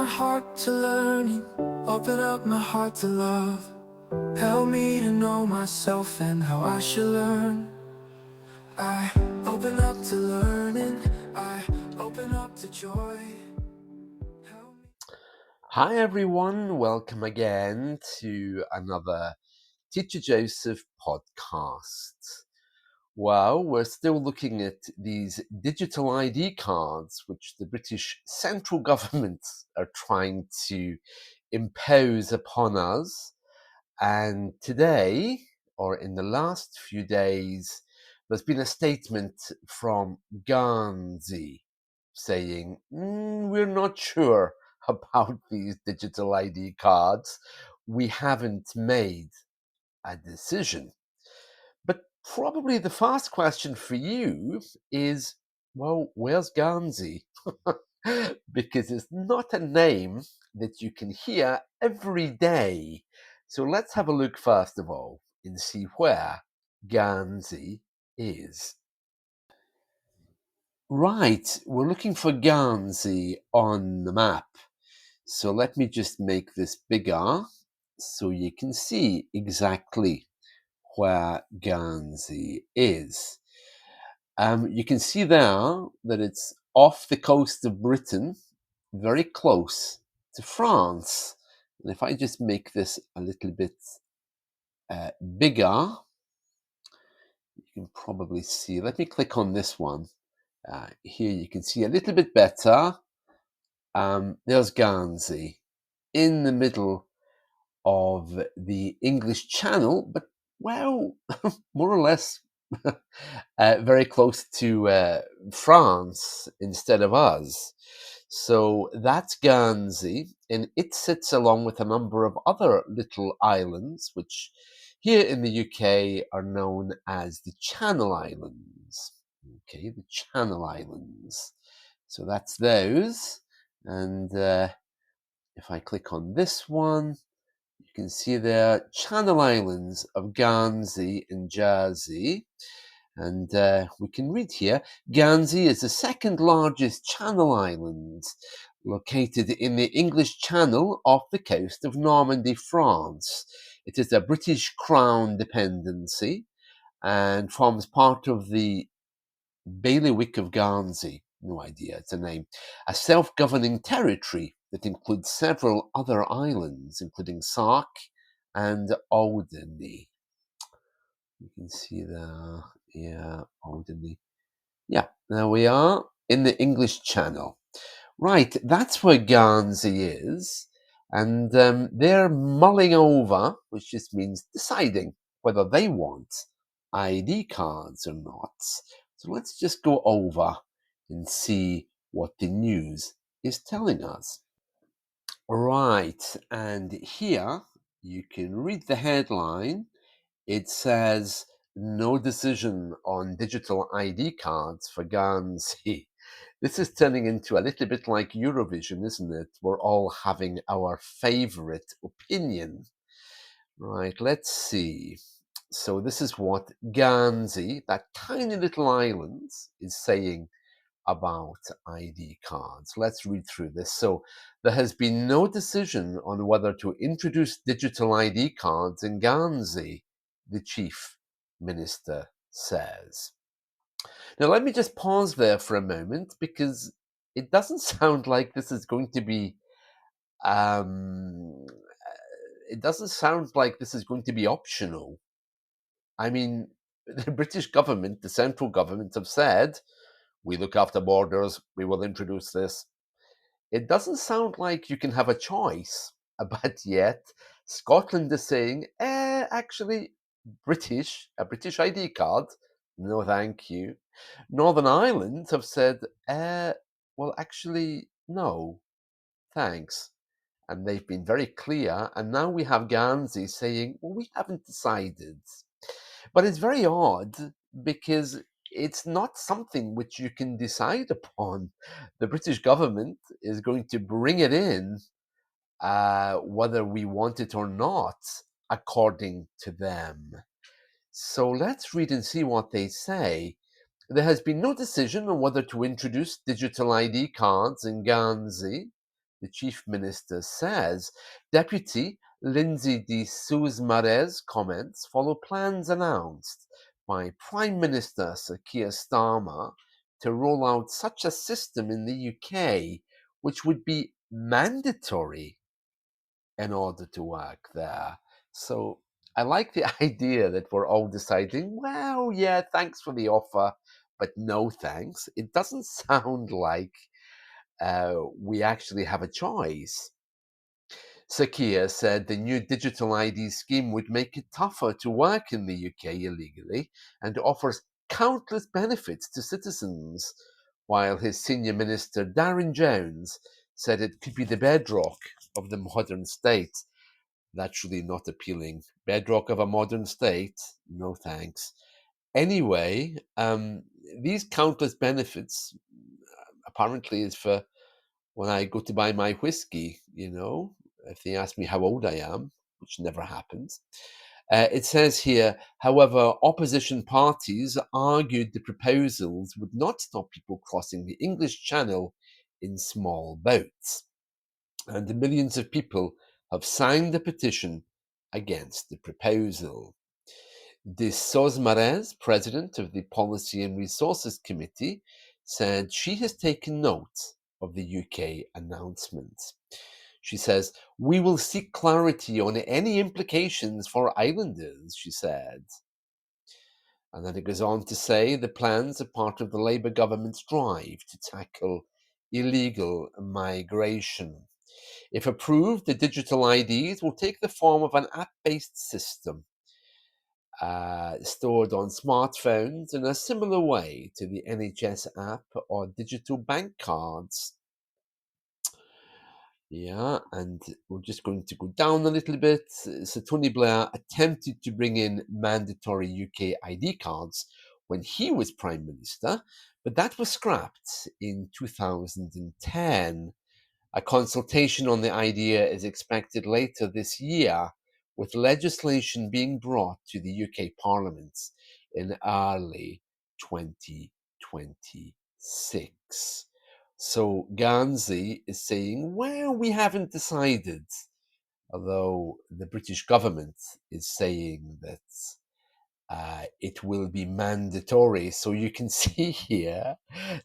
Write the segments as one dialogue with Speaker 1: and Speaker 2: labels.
Speaker 1: heart to learning, open up my heart to love. Help me to know myself and how I should learn. I open up to learning, I open up to joy.
Speaker 2: Hi everyone, welcome again to another Teacher Joseph podcast. Well, we're still looking at these digital ID cards which the British central government are trying to impose upon us. And today, or in the last few days, there's been a statement from Guernsey saying, we're not sure about these digital ID cards. We haven't made a decision. But probably the first question for you is, well, where's Guernsey? Because it's not a name that you can hear every day. So let's have a look first of all and see where Guernsey is. Right, we're looking for Guernsey on the map. So let me just make this bigger so you can see exactly where Guernsey is. You can see there that it's off the coast of Britain, very close to France. And if I just make this a little bit bigger, you can probably see. Let me click on this one. Here you can see a little bit better. There's Guernsey in the middle of the English Channel, but well, more or less very close to France instead of us. So that's Guernsey, and it sits along with a number of other little islands, which here in the UK are known as the Channel Islands. Okay, the Channel Islands. So that's those. And if I click on this one, you can see there Channel Islands of Guernsey and Jersey. And we can read here, Guernsey is the second largest Channel Island located in the English Channel off the coast of Normandy, France. It is a British Crown dependency and forms part of the bailiwick of Guernsey. No idea, it's a name. A self-governing territory that includes several other islands, including Sark and Alderney. You can see there, yeah, Alderney. Yeah, there we are in the English Channel. Right, that's where Guernsey is. And they're mulling over, which just means deciding whether they want ID cards or not. So let's just go over and see what the news is telling us. Right, and here you can read the headline. It says, no decision on digital ID cards for Guernsey. This is turning into a little bit like Eurovision, isn't it? We're all having our favourite opinion. Right, let's see. So this is what Guernsey, that tiny little island, is saying about ID cards. Let's read through this. So there has been no decision on whether to introduce digital ID cards in Guernsey, the chief minister says. Now, let me just pause there for a moment because it doesn't sound like this is going to be. Um, it doesn't sound like this is going to be optional. I mean, the British government, the central government, have said, we look after borders, we will introduce this. It doesn't sound like you can have a choice, but yet Scotland is saying, actually, a British ID card, no thank you. Northern Ireland have said, well, actually, no, thanks. And they've been very clear. And now we have Guernsey saying, well, we haven't decided. But it's very odd because it's not something which you can decide upon. The British government is going to bring it in, whether we want it or not, according to them. So let's read and see what they say. There has been no decision on whether to introduce digital ID cards in Guernsey, the chief minister says, Deputy Lindsay de Sousmare's comments follow plans announced by Prime Minister Sir Keir Starmer to roll out such a system in the UK, which would be mandatory in order to work there. So I like the idea that we're all deciding, well, yeah, thanks for the offer, but no thanks. It doesn't sound like we actually have a choice. Sakia said the new digital ID scheme would make it tougher to work in the UK illegally and offers countless benefits to citizens, while his senior minister Darren Jones said it could be the bedrock of the modern state. That's really not appealing. Bedrock of a modern state? No thanks. Anyway, these countless benefits apparently is for when I go to buy my whiskey, if they ask me how old I am, which never happens. It says here, however, opposition parties argued the proposals would not stop people crossing the English Channel in small boats. And millions of people have signed the petition against the proposal. De Sosmares, president of the Policy and Resources Committee, said she has taken note of the UK announcement. She says, we will seek clarity on any implications for islanders, she said. And then it goes on to say the plans are part of the Labour government's drive to tackle illegal migration. If approved, the digital IDs will take the form of an app-based system stored on smartphones in a similar way to the NHS app or digital bank cards. Yeah, and we're just going to go down a little bit. So Tony Blair attempted to bring in mandatory UK ID cards when he was Prime Minister, but that was scrapped in 2010. A consultation on the idea is expected later this year, with legislation being brought to the UK Parliament in early 2026. So Guernsey is saying, well, we haven't decided, although the British government is saying that it will be mandatory. So you can see here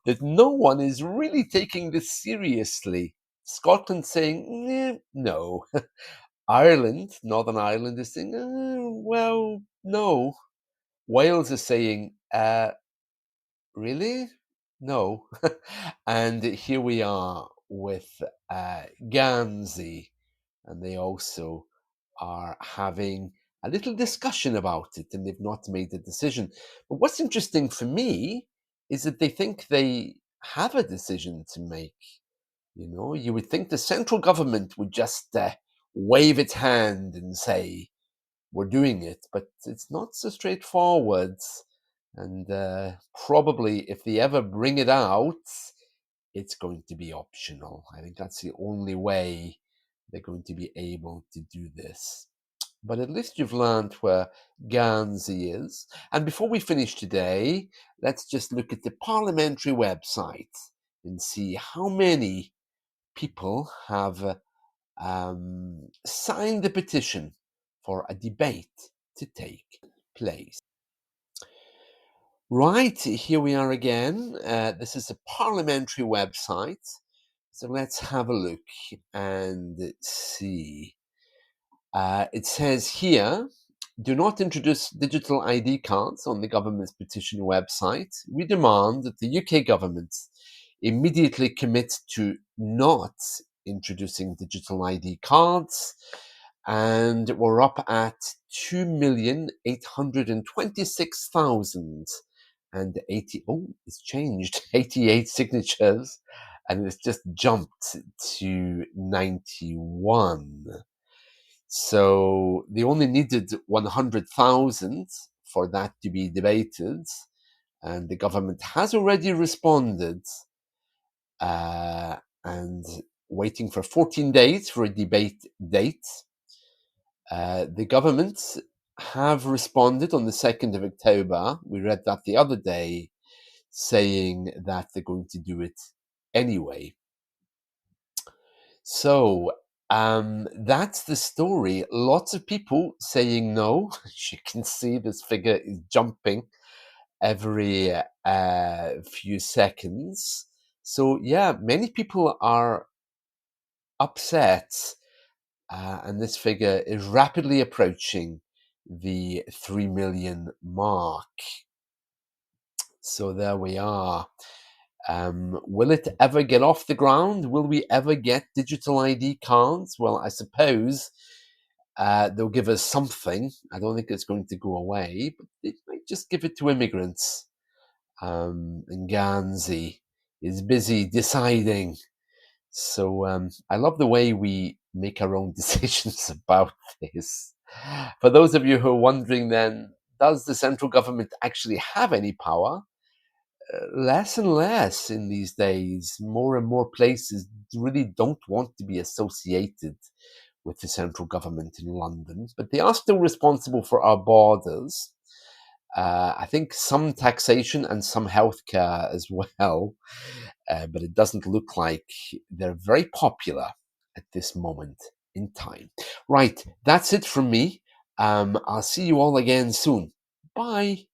Speaker 2: that no one is really taking this seriously. Scotland saying, no. Ireland, Northern Ireland is saying, well, no. Wales is saying, really? No. And here we are with Guernsey, and they also are having a little discussion about it, and they've not made a decision. But what's interesting for me is that they think they have a decision to make. You would think the central government would just wave its hand and say, we're doing it, but it's not so straightforward. And probably if they ever bring it out, it's going to be optional. I think that's the only way they're going to be able to do this. But at least you've learned where Guernsey is. And before we finish today, let's just look at the parliamentary website and see how many people have signed the petition for a debate to take place. Right, here we are again. This is a parliamentary website. So let's have a look and see. It says here, do not introduce digital ID cards on the government's petition website. We demand that the UK government immediately commit to not introducing digital ID cards. And we're up at 2,826,080. Oh, it's changed. 88 signatures, and it's just jumped to 91. So they only needed 100,000 for that to be debated, and the government has already responded and waiting for 14 days for a debate date. The government have responded on the 2nd of October. We read that the other day, saying that they're going to do it anyway. So that's the story. Lots of people saying no. As you can see, this figure is jumping every few seconds. So yeah, many people are upset, and this figure is rapidly approaching the 3 million mark. So there we are. Will it ever get off the ground? Will we ever get digital ID cards? Well, I suppose they'll give us something. I don't think it's going to go away, but they might just give it to immigrants. And Guernsey is busy deciding. So I love the way we make our own decisions about this. For those of you who are wondering, then, does the central government actually have any power? Less and less in these days. More and more places really don't want to be associated with the central government in London, but they are still responsible for our borders. I think some taxation and some healthcare as well, but it doesn't look like they're very popular at this moment in time. Right, that's it from me. I'll see you all again soon. Bye.